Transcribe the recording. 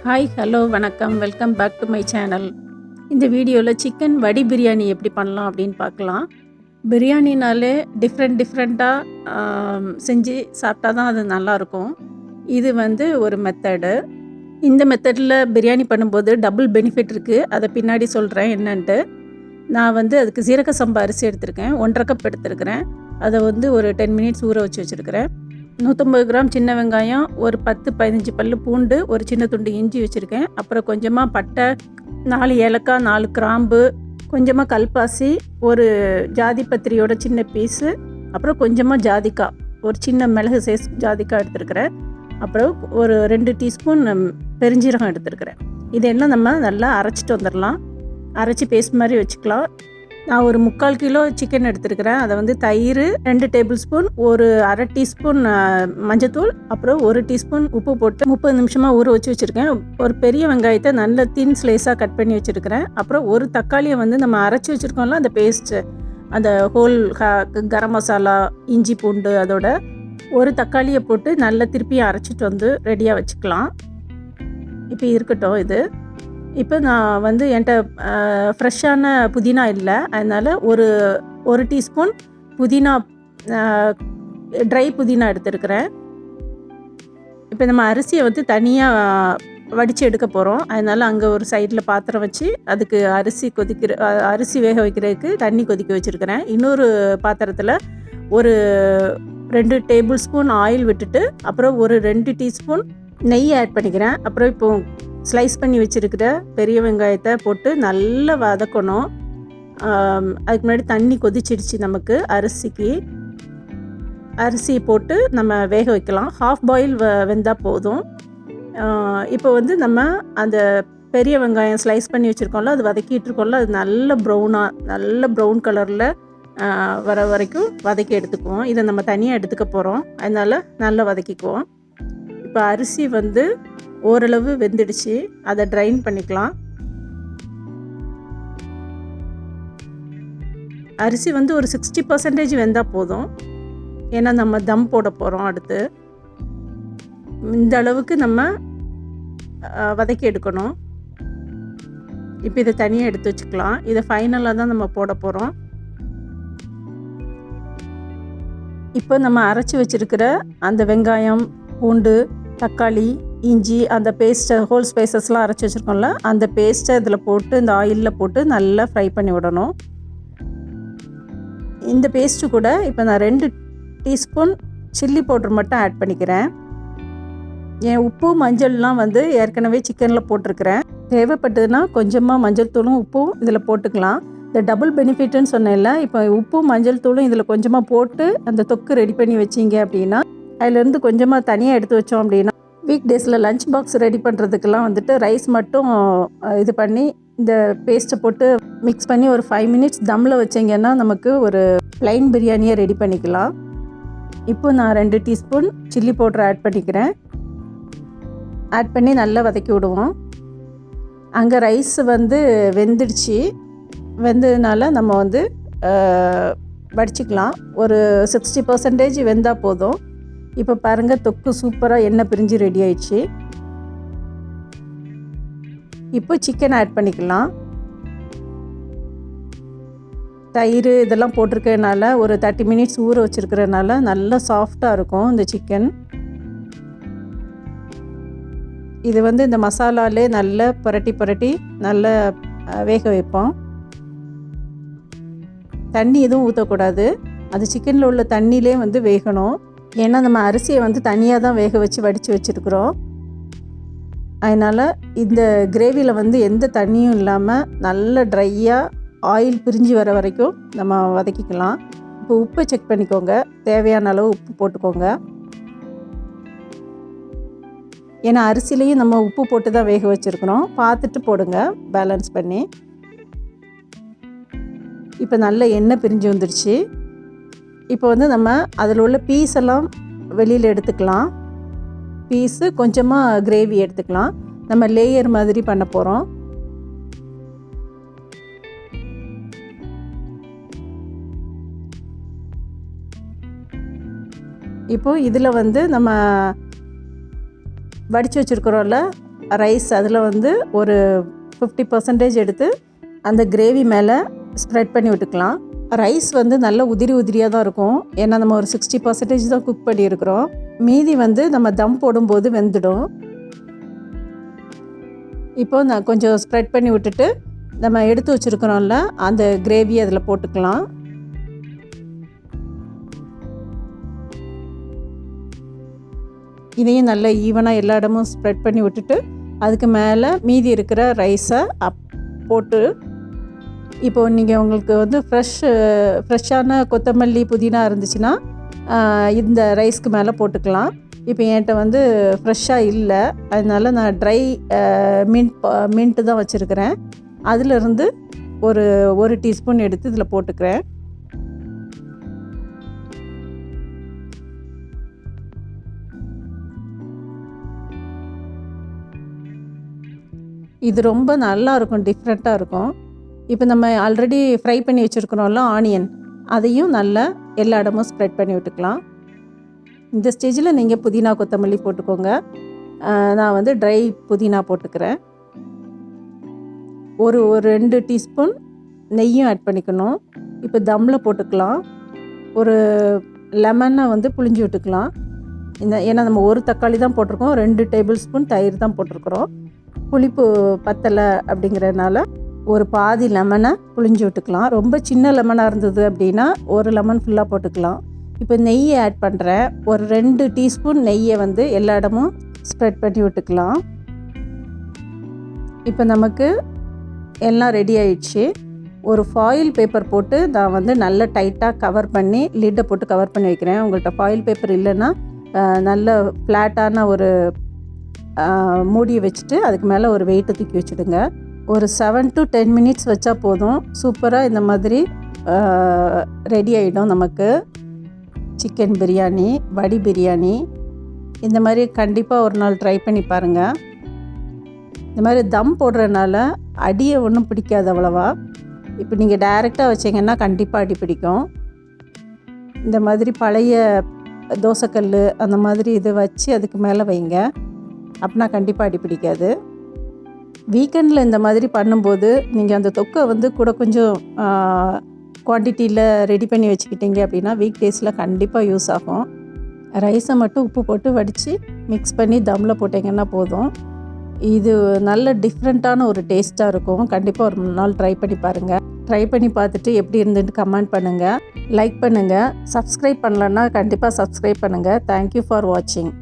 Hi hello வணக்கம் welcome back to my channel. இந்த வீடியோவில் சிக்கன் வடி பிரியாணி எப்படி பண்ணலாம் அப்படின்னு பார்க்கலாம். பிரியாணினாலே டிஃப்ரெண்ட்டாக செஞ்சு சாப்பிட்டா தான் அது நல்லாயிருக்கும். இது ஒரு மெத்தடு. இந்த மெத்தடில் பிரியாணி பண்ணும்போது டபுள் பெனிஃபிட் இருக்குது. அதை பின்னாடி சொல்கிறேன் என்னன்ட்டு. நான் அதுக்கு சீரக சம்பா அரிசி எடுத்திருக்கேன். 1.5 கப் எடுத்திருக்கிறேன். அதை ஒரு 10 மினிட்ஸ் ஊற வச்சு வச்சுருக்கிறேன். 150 கிராம் சின்ன வெங்காயம், ஒரு 10-15 பல்லு பூண்டு, ஒரு சின்ன துண்டு இஞ்சி வச்சுருக்கேன். அப்புறம் கொஞ்சமாக பட்டை, 4 ஏலக்காய், 4 கிராம்பு, கொஞ்சமாக கல்பாசி, ஒரு ஜாதிபத்திரியோட சின்ன பீஸு, அப்புறம் கொஞ்சமாக ஜாதிக்காய், ஒரு சின்ன மிளகு சைஸ் ஜாதிக்காய் எடுத்துருக்கிறேன். அப்புறம் ஒரு 2 டீஸ்பூன் பெருஞ்சீரகம் எடுத்துருக்கிறேன். இதெல்லாம் நம்ம நல்லா அரைச்சிட்டு வந்துடலாம். அரைச்சி பேஸ்ட் மாதிரி வச்சுக்கலாம். நான் ஒரு 3/4 கிலோ சிக்கன் எடுத்துருக்கிறேன். அதை தயிர் 2 டேபிள் ஸ்பூன், ஒரு அரை டீஸ்பூன் மஞ்சத்தூள், அப்புறம் 1 டீஸ்பூன் உப்பு போட்டு 30 நிமிஷமாக ஊற வச்சு வச்சுருக்கேன். ஒரு பெரிய வெங்காயத்தை நல்ல தின் ஸ்லைஸாக கட் பண்ணி வச்சுருக்கிறேன். அப்புறம் ஒரு தக்காளியை நம்ம அரைச்சி வச்சுருக்கோம்ல, அந்த பேஸ்ட்டு, அந்த ஹோல் கரம் மசாலா, இஞ்சி பூண்டு, அதோட ஒரு தக்காளியை போட்டு நல்லா திருப்பியும் அரைச்சிட்டு ரெடியாக வச்சுக்கலாம். இப்போ இருக்கட்டும் இது. இப்போ நான் என்கிட்ட ஃப்ரெஷ்ஷான புதினா இல்லை, அதனால் ஒரு டீஸ்பூன் புதினா, ட்ரை புதினா எடுத்துருக்கிறேன். இப்போ நம்ம அரிசியை தனியாக வடித்து எடுக்க போகிறோம். அதனால் அங்கே ஒரு சைடில் பாத்திரம் வச்சு அதுக்கு அரிசி வேக வைக்கிறதுக்கு தண்ணி கொதிக்க வச்சுருக்கிறேன். இன்னொரு பாத்திரத்தில் ஒரு 2 டேபிள் ஸ்பூன் ஆயில் விட்டுட்டு, அப்புறம் ஒரு 2 டீஸ்பூன் நெய் ஆட் பண்ணிக்கிறேன். அப்புறம் இப்போது ஸ்லைஸ் பண்ணி வச்சுருக்கிற பெரிய வெங்காயத்தை போட்டு நல்லா வதக்கணும். அதுக்கு முன்னாடி தண்ணி கொதிச்சிடுச்சு நமக்கு. அரிசி போட்டு நம்ம வேக வைக்கலாம். ஹாஃப் பாயில் வெந்தால் போதும். இப்போ நம்ம அந்த பெரிய வெங்காயம் ஸ்லைஸ் பண்ணி வச்சுருக்கோம்ல, அது வதக்கிட்டு இருக்கோம்ல, அது நல்ல ப்ரௌன் கலரில் வர வரைக்கும் வதக்கி எடுத்துக்குவோம். இதை நம்ம தனியாக எடுத்துக்க போகிறோம், அதனால் நல்லா வதக்கிக்குவோம். இப்போ அரிசி ஓரளவு வெந்துடுச்சு. அதை ட்ரைன் பண்ணிக்கலாம். அரிசி ஒரு 60% வெந்தால் போதும். ஏன்னா நம்ம தம் போட போகிறோம் அடுத்து. இந்த அளவுக்கு நம்ம வதக்கி எடுக்கணும். இப்போ இதை தனியாக எடுத்து வச்சுக்கலாம். இதை ஃபைனலாக தான் நம்ம போட போகிறோம். இப்போ நம்ம அரைச்சி வச்சுருக்கிற அந்த வெங்காயம், பூண்டு, தக்காளி, இஞ்சி, அந்த பேஸ்ட்டை, ஹோல் ஸ்பைசஸ்லாம் அரைச்சி வச்சுருக்கோம்ல, அந்த பேஸ்ட்டை இதில் போட்டு இந்த ஆயிலில் போட்டு நல்லா ஃப்ரை பண்ணி விடணும். இந்த பேஸ்ட்டு கூட இப்போ நான் 2 டீஸ்பூன் சில்லி பவுடர் மட்டும் ஆட் பண்ணிக்கிறேன். என் உப்பு மஞ்சள்லாம் ஏற்கனவே சிக்கனில் போட்டிருக்கிறேன். தேவைப்பட்டதுன்னா கொஞ்சமாக மஞ்சள் தூளும் உப்பும் இதில் போட்டுக்கலாம். இந்த டபுள் பெனிஃபிட்னு சொன்னேன்ல, இப்போ உப்பும் மஞ்சள் தூளும் இதில் கொஞ்சமாக போட்டு அந்த தொக்கு ரெடி பண்ணி வச்சிங்க அப்படின்னா, அதிலேருந்து கொஞ்சமாக தனியாக எடுத்து வச்சோம் அப்படின்னா, வீக் டேஸில் லஞ்ச் பாக்ஸ் ரெடி பண்ணுறதுக்கெல்லாம் ரைஸ் மட்டும் இது பண்ணி இந்த பேஸ்ட்டை போட்டு மிக்ஸ் பண்ணி ஒரு 5 மினிட்ஸ் தம்மில் வச்சிங்கன்னா நமக்கு ஒரு ப்ளைன் பிரியாணியை ரெடி பண்ணிக்கலாம். இப்போ நான் 2 டீஸ்பூன் சில்லி பவுடர் ஆட் பண்ணிக்கிறேன். ஆட் பண்ணி நல்லா வதக்கி விடுவோம். அங்கே ரைஸ் வெந்துடுச்சு. வெந்ததுனால நம்ம வடிச்சிக்கலாம். ஒரு 60% வெந்தால் போதும். இப்போ பாருங்கள், தொக்கு சூப்பராக எண்ணெய் பிரிஞ்சு ரெடி ஆயிடுச்சு. இப்போ சிக்கன் ஆட் பண்ணிக்கலாம். தயிர் இதெல்லாம் போட்டிருக்கிறதுனால ஒரு 30 மினிட்ஸ் ஊற வச்சுருக்கிறதுனால நல்லா சாஃப்டாக இருக்கும் இந்த சிக்கன். இது இந்த மசாலாலே நல்லா புரட்டி நல்லா வேக வைப்போம். தண்ணி எதுவும் ஊற்றக்கூடாது. அது சிக்கனில் உள்ள தண்ணியிலே வேகணும். ஏன்னா நம்ம அரிசியை தனியாக தான் வேக வச்சு வடித்து வச்சுருக்குறோம். அதனால் இந்த கிரேவியில் எந்த தண்ணியும் இல்லாமல் நல்ல ட்ரையாக ஆயில் பிரிஞ்சு வர வரைக்கும் நம்ம வதக்கிக்கலாம். இப்போ உப்பை செக் பண்ணிக்கோங்க. தேவையான அளவு உப்பு போட்டுக்கோங்க. ஏன்னா அரிசிலையும் நம்ம உப்பு போட்டு தான் வேக வச்சுருக்கிறோம். பார்த்துட்டு போடுங்க, பேலன்ஸ் பண்ணி. இப்போ நல்ல எண்ணெய் பிரிஞ்சு வந்துடுச்சு. இப்போ நம்ம அதில் உள்ள பீஸ் எல்லாம் வெளியில் எடுத்துக்கலாம். பீஸு கொஞ்சமாக கிரேவி எடுத்துக்கலாம். நம்ம லேயர் மாதிரி பண்ண போகிறோம். இப்போது இதில் நம்ம வடித்து வச்சுருக்குறோம்ல ரைஸ் அதில் வந்து ஒரு 50% எடுத்து அந்த கிரேவி மேலே ஸ்ப்ரெட் பண்ணி விட்டுக்கலாம். ரைஸ் வந்து நல்ல உதிரியாக தான் இருக்கும். ஏன்னா நம்ம ஒரு 60% தான் குக் பண்ணியிருக்கிறோம். மீதி வந்து நம்ம தம் போடும்போது வெந்துடும். இப்போது நான் கொஞ்சம் ஸ்ப்ரெட் பண்ணி விட்டுட்டு நம்ம எடுத்து வச்சுருக்கிறோம்ல அந்த கிரேவி அதில் போட்டுக்கலாம். இதையும் நல்ல ஈவனாக எல்லா இடமும் ஸ்ப்ரெட் பண்ணி விட்டுட்டு அதுக்கு மேலே மீதி இருக்கிற ரைஸை போட்டு இப்போது நீங்கள் உங்களுக்கு வந்து ஃப்ரெஷ்ஷான கொத்தமல்லி புதினா இருந்துச்சுன்னா இந்த ரைஸ்க்கு மேலே போட்டுக்கலாம். இப்போ என்கிட்ட வந்து ஃப்ரெஷ்ஷாக இல்லை, அதனால் நான் ட்ரை மின்ட்டு தான் வச்சுருக்கிறேன். அதிலிருந்து ஒரு டீஸ்பூன் எடுத்து இதில் போட்டுக்கிறேன். இது ரொம்ப நல்லாயிருக்கும், டிஃப்ரெண்ட்டாக இருக்கும். இப்போ நம்ம ஆல்ரெடி ஃப்ரை பண்ணி வச்சுருக்கிறோம்ல ஆனியன், அதையும் நல்லா எல்லா இடமும் ஸ்ப்ரெட் பண்ணி விட்டுக்கலாம். இந்த ஸ்டேஜில் நீங்கள் புதினா கொத்தமல்லி போட்டுக்கோங்க. நான் வந்து ட்ரை புதினா போட்டுக்கிறேன். ஒரு 2 டீஸ்பூன் நெய்யும் ஆட் பண்ணிக்கணும். இப்போ தம்மில் போட்டுக்கலாம். ஒரு லெமனை வந்து புழிஞ்சு விட்டுக்கலாம். ஏன்னா நம்ம ஒரு தக்காளி தான் போட்டிருக்கோம், 2 டேபிள் ஸ்பூன் தயிர் தான் போட்டிருக்கிறோம். புளிப்பு பத்தலை அப்படிங்கிறதுனால ஒரு பாதி லெமனை புழிஞ்சு விட்டுக்கலாம். ரொம்ப சின்ன லெமனாக இருந்தது அப்படின்னா ஒரு லெமன் ஃபுல்லாக போட்டுக்கலாம். இப்போ நெய்யை ஆட் பண்ணுறேன். ஒரு 2 டீஸ்பூன் நெய்யை வந்து எல்லா இடமும் ஸ்ப்ரெட் பண்ணி விட்டுக்கலாம். இப்போ நமக்கு எல்லாம் ரெடி ஆயிடுச்சு. ஒரு ஃபாயில் பேப்பர் போட்டு நான் வந்து நல்ல டைட்டாக கவர் பண்ணி லிட்டை போட்டு கவர் பண்ணி வைக்கிறேன். உங்கள்கிட்ட ஃபாயில் பேப்பர் இல்லைன்னா நல்ல ஃப்ளாட்டான ஒரு மூடியை வச்சுட்டு அதுக்கு மேலே ஒரு வெயிட்டை தூக்கி வச்சுடுங்க. ஒரு 7 to 10 மினிட்ஸ் வச்சா போதும். சூப்பராக இந்த மாதிரி ரெடி ஆகிடும் நமக்கு சிக்கன் பிரியாணி, வடி பிரியாணி. இந்த மாதிரி கண்டிப்பாக ஒரு நாள் ட்ரை பண்ணி பாருங்கள். இந்த மாதிரி தம் போடுறதுனால அடியை ஒன்றும் பிடிக்காது அவ்வளவா. இப்போ நீங்கள் டைரெக்டாக வச்சிங்கன்னா கண்டிப்பாக அடி பிடிக்கும். இந்த மாதிரி பழைய தோசைக்கல் அந்த மாதிரி இதை வச்சு அதுக்கு மேலே வைங்க, அப்படின்னா கண்டிப்பாக அடி பிடிக்காது. வீக்கெண்டில் இந்த மாதிரி பண்ணும்போது நீங்கள் அந்த தொக்கை வந்து கூட கொஞ்சம் குவான்டிட்டியில் ரெடி பண்ணி வச்சுக்கிட்டீங்க அப்படின்னா வீக் டேஸில் கண்டிப்பாக யூஸ் ஆகும். ரைஸை மட்டும் உப்பு போட்டு வடித்து மிக்ஸ் பண்ணி தம்மில் போட்டிங்கன்னா போதும். இது நல்ல டிஃப்ரெண்ட்டான ஒரு டேஸ்ட்டாக இருக்கும். கண்டிப்பாக ஒரு நாள் ட்ரை பண்ணி பாருங்கள். ட்ரை பண்ணி பார்த்துட்டு எப்படி இருந்துட்டு கமெண்ட் பண்ணுங்கள், லைக் பண்ணுங்கள். சப்ஸ்கிரைப் பண்ணலன்னா கண்டிப்பாக சப்ஸ்கிரைப் பண்ணுங்கள். தேங்க்யூ ஃபார் வாட்சிங்.